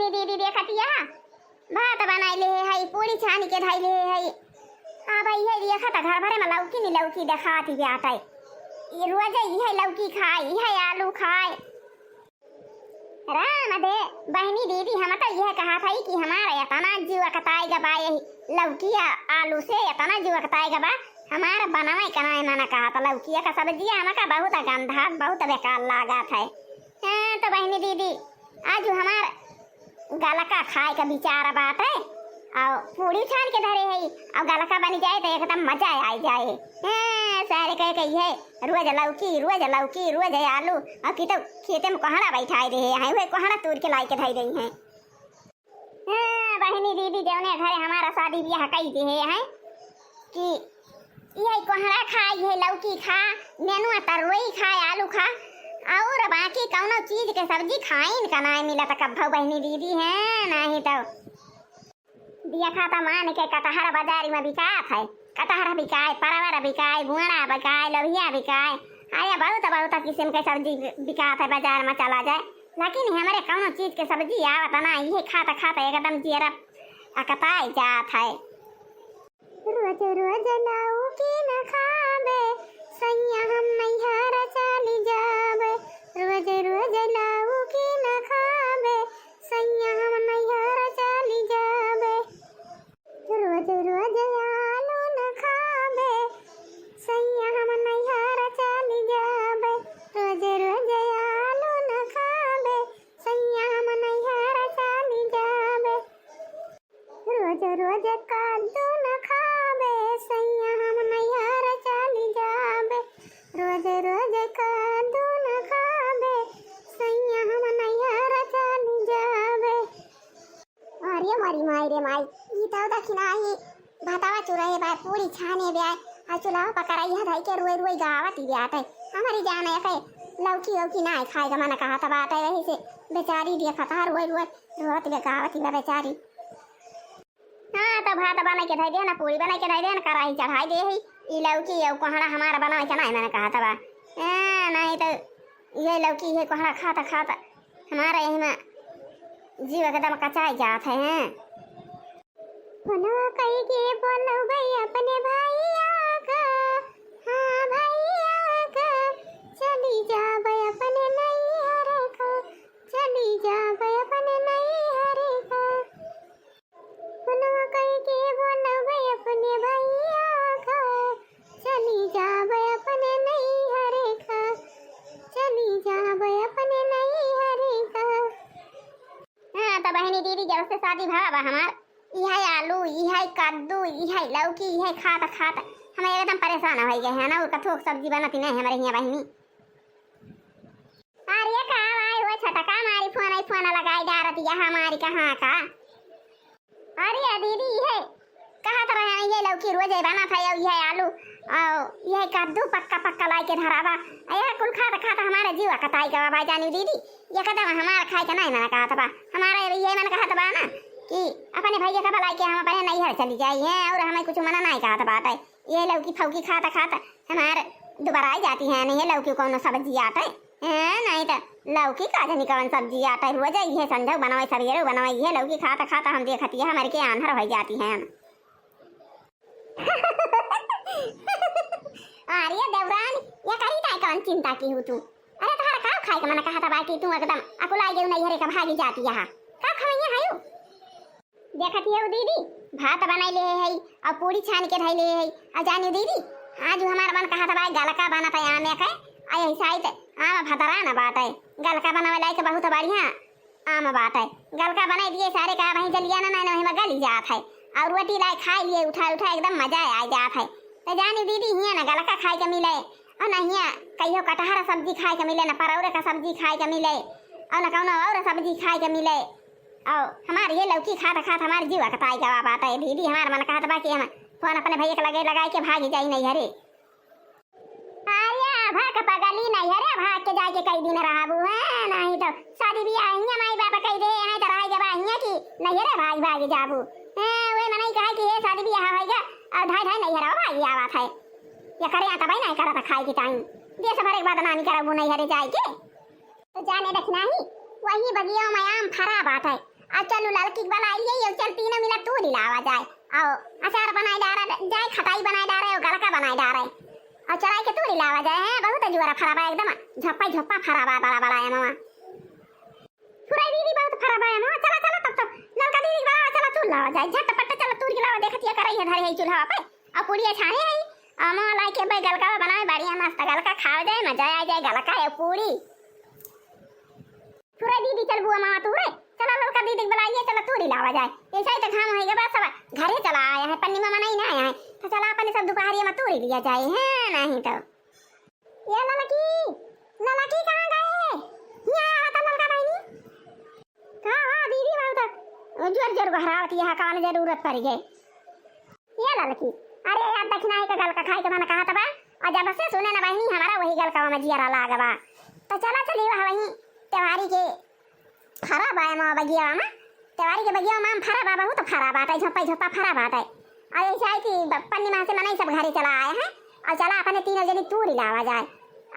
बहनी दीदी देखतिया भात बनाइले है पूरी छानी के धइले है। आ भाई ये देखा था घर भरे में लौकी नहीं लौकी दिखाती जाता है। ये रोज ये लौकी खाए ये आलू खाए। राम दे बहनी दीदी हम तो यह कहा था कि हमारा इतना जीव कताएगा बा यही लौकी आलू से इतना जीव कताएगा बा हमारा बनावे कनाए मैंने कहा था लौकी का सब्जी हमारा बहुत गंधा बहुत बेकार लगा था। तो बहनी दीदी आज हमारा गलका खाए का विचार बात है और पूरी छान के धरे है और गलका बन जाए तो एकदम मजा आ जाए। सारे कह के है रोज लौकी रोज आलू और की तो खेते में कोहड़ा बैठाए रहे हैं वे कोहड़ा तोड़ के लाई के धई रही हैं। बहनी दीदी जौने घरे हमारा शादी ब्याह कई दे हैं कि ये कोहड़ा खा ये लौकी खा नेनुआ तरोई खा आलू खा और बाकी कौनो चीज के सब्जी खाइन का नहीं मिला तो कब बहनी दीदी है नहीं तो दिया खाता मान के कटहर बाजार में बिकात है। कटहर बिकाए परवर बिकाए गुआड़ा बिकाए लोहिया बिकाए अरे बहुत किस्म के सब्जी बिकात है बाजार में चला जाए लेकिन हमारे कौनो चीज के सब्जी आवत ना ये खाता एकदम जेरा अकताए जात है। रोज रोज लौकी न खाबे सैया हम नैहर चली जाबे रोज रोज लौकी न खाबे सैया हम नैहर चली जाबे रोज रोज आलू न खाबे सैया हम नैहर चली जाबे रोज रोज आलू न खाबे सैया हम नैहर चली जाबे रोज रोज कद्दू न खाबे सैया हम नैहर चली जाबे रोज रोज कद्दू न खाबे सैया हम नैहर चली जाबे। अरे मारी माई रे माई ई तो दखिना ही भातावा चुराए बा पूरी छाने बे आ चुलाव पकड़ाई है भाई के रोई गावत ही जात है हमारी जान है के लौकी ना खाएगा मना कहा था बात है वही से बेचारी देखता रोई रोत के गावत ही बेचारी। हाँ तो भात बना के धई दे ना पूरी बना के धई दे ना कढ़ाई चढ़ाई दे ही ई लौकी और कोहड़ा हमारा बनावे के नहीं मैंने कहा था बा नहीं तो ये लौकी ये कोहड़ा खाता हमारा यही में जीव एकदम कचाई जात है। बनवा कई के बोलो भाई अपने भैया का हाँ भैया का चली जा भाई अपने नैहर का चली जा भाई अपने नैहर का बनवा कई के बोलो भाई अपने भैया का चली जा भाई अपने नैहर का चली जा भाई अपने नैहर का। हाँ तो बहनी दीदी जब से शादी भावा हमार यह आलू यह कद्दू यह लौकी यह खाता हम एकदम परेशान हो गए हैं ना उसका थोक सब्जी बनाती नहीं हमारे यहाँ बहनी। अरे कहाँ आई वो छटका हमारी फोन लगाई जा रही है हमारी कहाँ का। अरे दीदी यह कहा तो रहे ये लौकी रोज बना था यह आलू और यह कद्दू पक्का लाई के धरावा यह कुल खाता हमारे जीवा कताई का भाई जानी दीदी ये कदम हमारा खाए का नहीं मैंने कहा था हमारा ये मैंने कहा था ना कि अपने भैया का भलाई के हम अपने नैहर चली जाइए और हमें कुछ मना नहीं कहा था बात है। ये लौकी फौकी खाता हमारे दोबारा आई जाती है नहीं लौकी कौन सब्जी आता है नहीं तो लौकी का जानी कौन सब्जी आता है रोज ये संझो बनाए सवेरे बनाए ये लौकी खाता हम देखती है हमारे के आंधर हो जाती है। अरे देवरान ये करी था कौन चिंता की हूँ तू अरे तुम्हारा का खाए का मैंने कहा था बाकी तू एकदम अकुलाई गई नैहरे का भागी जाती है का खाइए हायो देखती है दीदी भात बनाई ले है और पूरी छान के धई ले है आ जानी दीदी आज हमारा मन कहा था भाई गलका बना था आम का आई साइड आम भतरा ना बात है गलका बनावे लायक बहुत बढ़िया आम बात है गलका बनाई दिए सारे का वहीं जलिया ना नहीं में गली जात है और रोटी लाई खाई लिए उठा एकदम मजा आ जात है। तो जानी दीदी हियाँ ना गलका खाए के मिले और ना हियाँ कहियो कटहर सब्जी खाए के मिले ना परौरे का सब्जी खाए के मिले और ना कौनो और सब्जी खाए के मिले और हमारे ये लौकी खाता हमारे जीवा कताई जवाब आता है दीदी हमारा मन कहा था बाकी हम फोन अपने भैया के लगाए के भागी जाई नहीं हरे भाग पगली नहीं हरे भाग के जाके कई दिन रहा बू है नहीं तो शादी भी आईया माई बाबा कई दे है तो राय जब आईया की नहीं हरे भाग जाबू वे मने कहा कि ये शादी भी यहाँ होएगा और ढाई नहीं हरा भागी आवात है या करे आता भाई नहीं करा था खाए की टाइम देश भर एक बात नानी करा बू नहीं हरे जाए के तो जाने रखना ही वही बगिया में आम फरा बात है आ चलो लड़की बनाइए ये चल 3 मिनट तू हिलावा जाए आओ अचार बनाए डारा जाए खटाई बनाए डारे और गलका बनाए डारे और चलाई के तू हिलावा जाए है बहुत जुआरा खराब है एकदम झप्पा झप्पा खराब है बड़ा बड़ा है मामा पूरा दीदी बहुत खराब है मामा चला चला तब लड़का दीदी बड़ा चला तू लावा जाए झटपट चला तू हिलावा देखतिया करई है धरे है चूल्हा पे और पूड़िया छाने है अमा लाई के भाई गलका बनाए बढ़िया मस्त गलका खाओ जाए मजा आ जाए गलका है पूरी पूरा दीदी चल बुआ मामा तू रे चला लड़का दीदी बुलाइए चला तू लावा जाए ऐसा ही तो काम होएगा बस सब घरे चला आया है पन्नी मामा नहीं ना आया है तो चला अपने सब दोपहरिया में तूरी लिया जाए है नहीं तो ये ललकी कहां गए ये आया था लड़का भाई हां दीदी बहुत जोर जोर घरावती है कान जरूरत पड़ गई ये ललकी अरे यार दक्षिणा का गल का खाए के मैंने कहा था बा और जब से सुने ना बहनी हमारा वही गल का में जिया लागवा तो चला चली वही त्योहारी के फरा बाय मां बगिया में त्योहारी के बगिया में फरा बाबा हो तो फरा बात है झप्पा झप्पा फरा बात है और ऐसा है कि पन्नी मां से मनाई सब घरे चला आए हैं और चला अपने तीनों जनी तूरी लावा जाए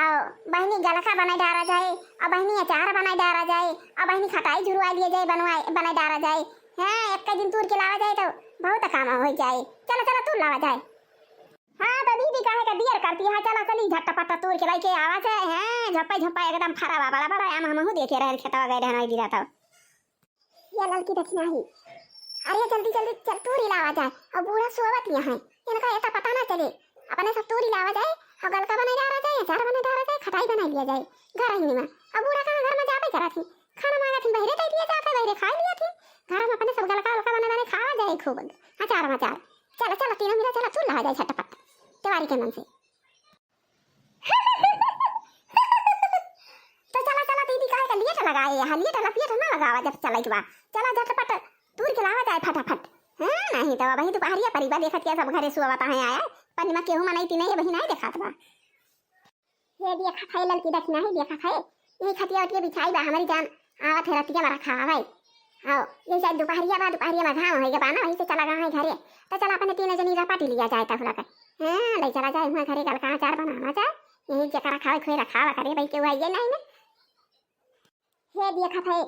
और बहनी गलका बनाए डारा जाए और बहनी अचार बनाए डारा जाए और बहनी खटाई झुरवा लिए जाए बनाए डारा जाए हैं एक दिन तूर के लावा जाए तो बहुत काम हो जाए चलो चलो तूर लावा जाए हाँ तो दीदी काहे का दियर करती है चला चली झटपट तूर के लाई के आवाज है झप्पा झप्पा एकदम फरा बड़ा बड़ा हम देखे रहे खेतवा गए रहना दिया था ये लड़की दक्षिणा ही अरे जल्दी जल्दी चल तूरी लावा जाए और बूढ़ा सोवत यहाँ है इनका ऐसा पता ना चले अपने सब तूरी लावा जाए और गलका बनाए डारा जाए अचार बनाए डारा जाए खटाई बना लिया जाए घर ही में अब बूढ़ा कहाँ घर में जाबे करा थी खाना मांगा थी बहरे दे दिया जाता बहरे खा लिया थी घर में अपने सब गलका बनाए खावा जाए खूब अचार चलो चलो 3 मिनट चलो तू लावा जाए झटपट त्योहारी के मन से तो चला चला दीदी काहे का लिएट लगाए यहाँ लिएट ना लगावा जब चला के बाद चला झटपट तूर के लावा जाए फटाफट हां नहीं तो वही दोपहरिया परिवार देखत के सब घरे सुवाता है आया पन्नी में केहू मनाई नहीं बहिन नहीं देखत बा ये देखा खाए लड़की दक्षिणा ही देखा खाए यही खतिया उठिए बिछाई बा हमारी जान आवत है रतिया मारा खावा भाई आओ ये शायद दोपहरिया में घाम होएगा बा ना वहीं से चला गया है घरे तो चला अपने 3 जनी रपाटी लिया जाए तब लगा हां ले चला जाए वहां घरे गलका अचार बनाना जाए यही जकरा खावे खोए रखावा करे भाई के आइए नहीं ना हे देखा था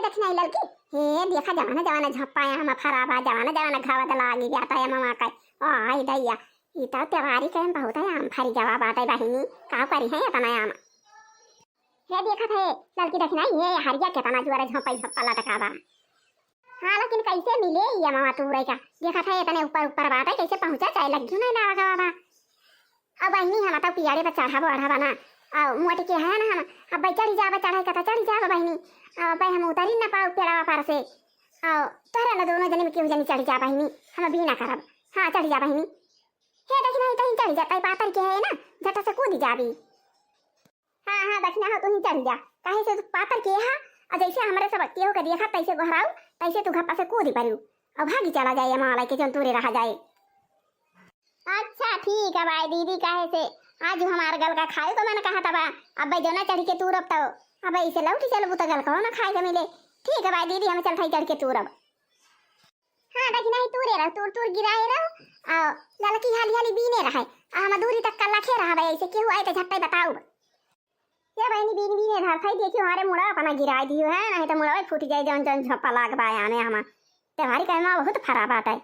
दक्षिणा लड़की हे देखा जवाना झप्पाया हम फराबा जवाना घावा दला आगे जाता है मामा का आई दैया ई तो त्योहारी के बहुत है हम फरी जवाब आते बहिनी का करी है अपना आम हे देखा था लड़की दक्षिणा ये हरिया के तना जुआरे झप्पा लटकावा हां लेकिन कैसे मिले ये मामा तूरे का देखा था इतने ऊपर बात है कैसे पहुंचा चाहे लग्गी नहीं ना लगा अब बहिनी हम तो पियारे पर चढ़ावा ना और मोटी के है ना हम अब भाई चढ़ी जावे चढ़ाई का चढ़ी जावे बहिनी अब भाई हम उतरी ना पाओ पेड़ावा पर से और तोरा ना दोनों जने में क्यों जनी चढ़ी जा बहिनी हम भी ना करब हां चढ़ी जा बहिनी हे दक्षिणा ही तो चढ़ी जाता है पातर के है ना झटा से कूद जाबी हां दक्षिणा हो तू ही चढ़ी जा काहे से पातर के है और जैसे हमारे सब केहू के देखा तैसे घराऊ तैसे तू घप्पा से कूद परियो और भागी चला जाए माला के जन तूरे रह जाए अच्छा ठीक है भाई दीदी काहे से आज हमार गल का खाए तो मैंने कहा था बा अब भाई जो ना चढ़ के तूरब तो अब भाई इसे लौटी चलबू तो गल का ना खाए के मिले ठीक है भाई दीदी हमें चल चढ़ के तूरब हां देखी नहीं तूरे रह तूर गिराए रहो आ लड़की हाली बीने रहे हम दूरी तक कल्ला खे रहा भाई ऐसे केहू आए तो झट्टे बताओ ये बहनी बीने धर भाई देखियो हमारे मुड़ा अपना गिराई दियो है नहीं तो मुड़ा फूट जाए जन झप्पा लाग बाय आने हम त्योहारी का बहुत खराब बात है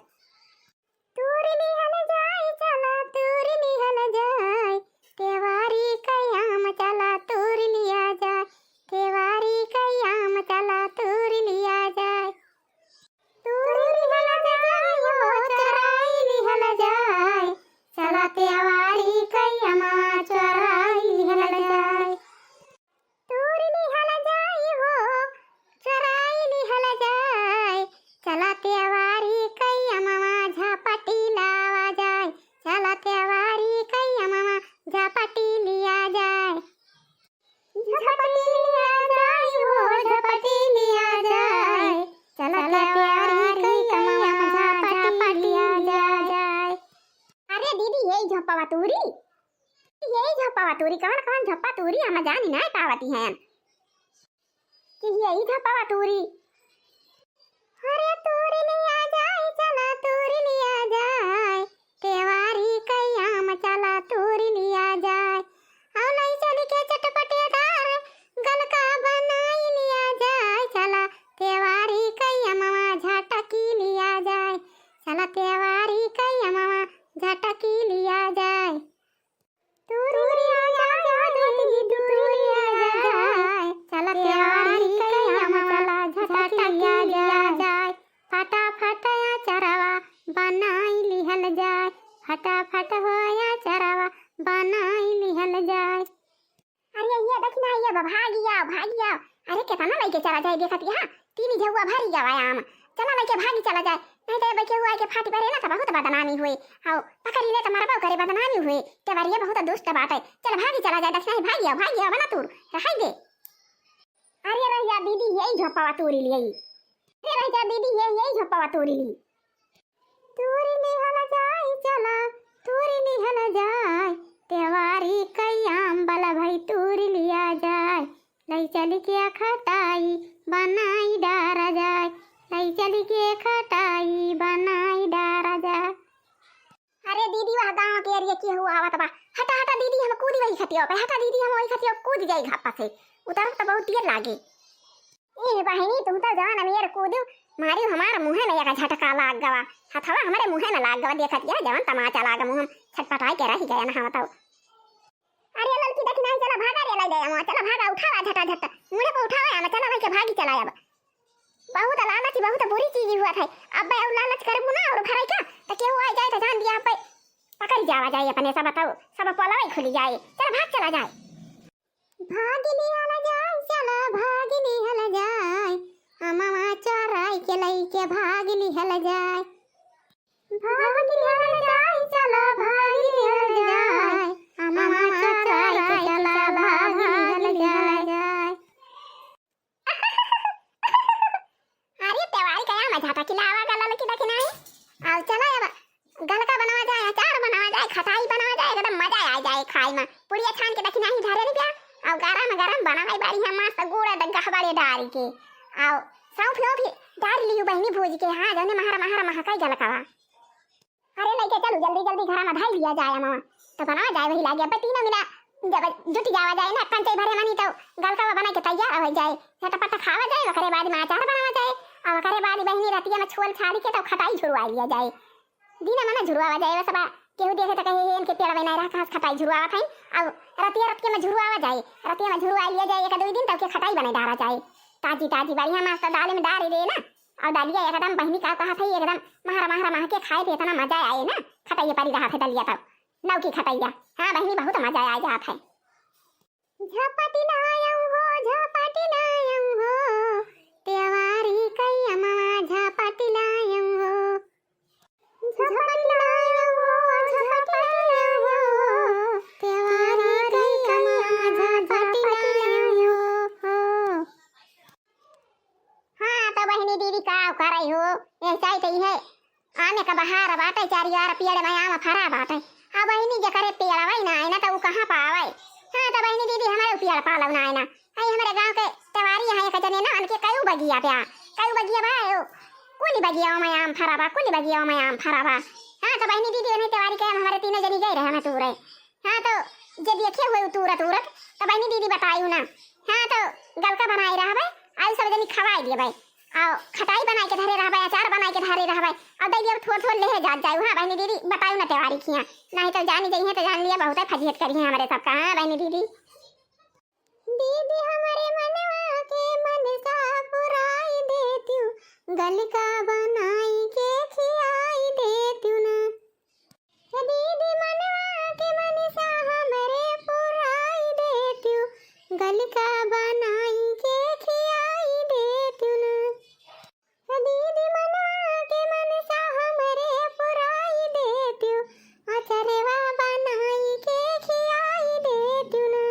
तूर निहल जाए चला तूर निहल जाए त्योहारी कयाम चला तूर लिया जाए त्योहारी कयाम चला तूर लिया जाए तूर निहल जाए वो चराई निहल जाए चला त्योहारी कयाम चराई निहल जाए तूर निहल जाए वो चराई निहल जाए चला त्योहारी कयाम झपटी लावा जाए चला त्योहारी कयाम झपटी लिया जाए झपटी लिया जाए वो झपटी लिया जाए चला त्योहारी कयाम झपटी लिया जाए अरे दीदी यही झप्पा तूरी कौन झप्पा तूरी हम जानी ना पावती हैं कि यही झप्पा तूरी अरे तूरी लिया जाए चला तूरी लिया जाए त्योहारी कयाम चला तूरी लिया जाए और नहीं चली के चटपटेदार गलका बनाई लिया जाए चला त्योहारी चला जाए देखत यहाँ तीन झुआ भरी जावा आम चला लेके भागी चला जाए नहीं तो बके हुआ के फाटी परे ना तो बहुत बदनामी हुई हां पकड़ी ले तो मारबो करे बदनामी हुई तेवारिया बहुत दुष्ट बात है चल भागी चला जाए दक्षिण भागी बना तू रहाई दे अरे रहिया दीदी यही झोपावा तोरी ली अरे रहिया दीदी यही झोपावा तोरी ली तोरी ली हला जाए चला तोरी ली हला जाए तेवारी कई आम बला भाई तोरी लिया जाए लई चली के खटाई बनाई डारा जाए लई चली के खटाई बनाई डारा जाए अरे दीदी वह गांव के एरिया की हुआ आवत बा हटा हटा दीदी हम कूदी वही खतियो पे हटा दीदी हम वही खतियो कूद जाई घापा से उतर तो बहुत देर लागे ए बहनी तुम तो जवान अमीर कूदो मारी हमारा मुंह में एक झटका लाग गवा हथवा हमारे मुंह में लाग गवा देखत या जवान तमाचा लाग मुंह छटपटाई के रही गया ना हम तो अरे लड़की देखी नहीं चला भागा रे लग गया चला भागा उठावा झटा झटा मुंह पे उठावा ना चला के भागी चला अब बहुत लालच बहुत बुरी चीज हुआ था अब मैं लालच करबू ना और खराई का तो केहू आ जाए तो जान दिया पे पकड़ जावा जाए अपने सब बताओ सब पलवाई खुली जाए चल भाग चला जाए भागली हला जाए चला भागली हला जाए अम्मा चराई के लई के भागली हला जाए भागली हला जाए चला भागली हला जाए अम्मा चराई के चला भागली हला जाए अरे तेवारी कया मजाटा खिलावा गला की दखी नहीं आओ चला अब गलका बनवा जाए अचार बनवा जाए खटाई बनवा जाए एकदम मजा आ जाए खाई में पुड़िया छान के दखी नहीं धरे नहीं क्या आओ गरम बनाई बाड़ी हम मस्त गुड़ डग्गा बड़े डाल के आओ सौंफ लो भी डाल लियो बहनी भूज के हां जने महरा महकाई गलकावा अरे लेके चलो जल्दी घर में धाई लिया जाए मामा तो बनवा जाए वही लागे अब 3 मिनट जब जुट जावा जाए ना कंचे भरे मनी तो गलकावा बना के तैयार हो जाए झटपट खावा जाए ओकरे बाद में अचार बनवा जाए और ओकरे बाद बहनी रतिया में छोल छाड़ी के तो खटाई झुरवा लिया जाए दिन में ना झुरवा जाए सब केहू देखे तो कहे इनके पेड़ में नहीं रहा खटाई झुरवा था अब रतिया में झुरवा जाए रतिया में झुरवा लिया जाए एक 2 दिन तक के खटाई बने डाला जाए ताजी बढ़िया मस्त दाल में डाल दे ना और डालिया एकदम बहनी का कहा था एकदम महरा मह के खाए थे इतना मजा आए ना खटाइया परी रहा था डलिया तब नौ की खटाइया हाँ बहनी बहुत मजा आ जात है झपटी लायऊ हो तेवारी कई अम्मा झपटी लायऊ हो झपटी लायऊ हो तेवारी कई अम्मा झपटी लायऊ हो हाँ तो बहनी दीदी का करई हो ऐसा ही है आने का बहार बाटे चारी यार पेड़ में आम फरा बाटे हाँ बहनी जे करे पेड़ वही ना ना तो वो कहाँ पावे हाँ तो बहनी दीदी हमारे पेड़ पालव ना ना आई हमारे गांव के तवारी यहाँ एक जने ना उनके कई बगिया पे कई बगिया भाई कुली बगिया में आम फरा बा कुली बगिया में आम फरा बा हाँ तो बहनी दीदी उन्हें तवारी के हमारे 3 जनी गए रहे हम तूरे हाँ तो जब देखे हुए तुरत तो बहनी दीदी बताई ना हाँ तो गलका बनाई रहा भाई आई सब जनी खवाई दिए भाई आओ खटाई बनाई के धरे रहा भाई अचार बनाई के धरे रहा भाई अब दई अब थोड़ ले जात जाऊ हां बहनी दीदी बताऊ ना त्योहारी खिया नहीं तो जानी जइहे तो जान लिया बहुत फजीहत करी है हमारे सब का हां बहनी दीदी हमारे मनवा के मन सा पुराई देती हूं गलका बनाई के खियाई देती हूं ना दीदी मनवा के मन सा हमारे पुराई देती हूं गलका बनाई के खियाई देती हूं ना दीदी मनवा के मन सा हमारे पुराई देती हूं अचरवा बनाई के खियाई देती हूं ना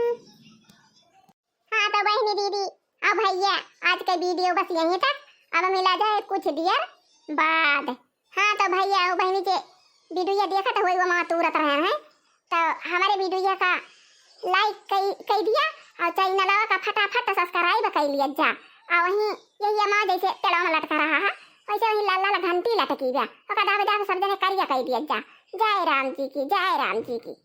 हाँ तो बहनी दीदी अब भैया आज का वीडियो बस यहीं तक अब मिला जाए कुछ देर बाद हाँ तो भैया वो बहनी के वीडियो देखा तो वो माँ तुरंत रहे हैं तो हमारे वीडियो का लाइक कर दिया और चैनल का फटाफट सब्सक्राइब कर लिया जा और वहीं यही माँ जैसे तेलवा में लटका रहा है वैसे वहीं लाल लाल घंटी लटकी जा और दावे दावे सब जने करिया कर दिया जा जय राम जी की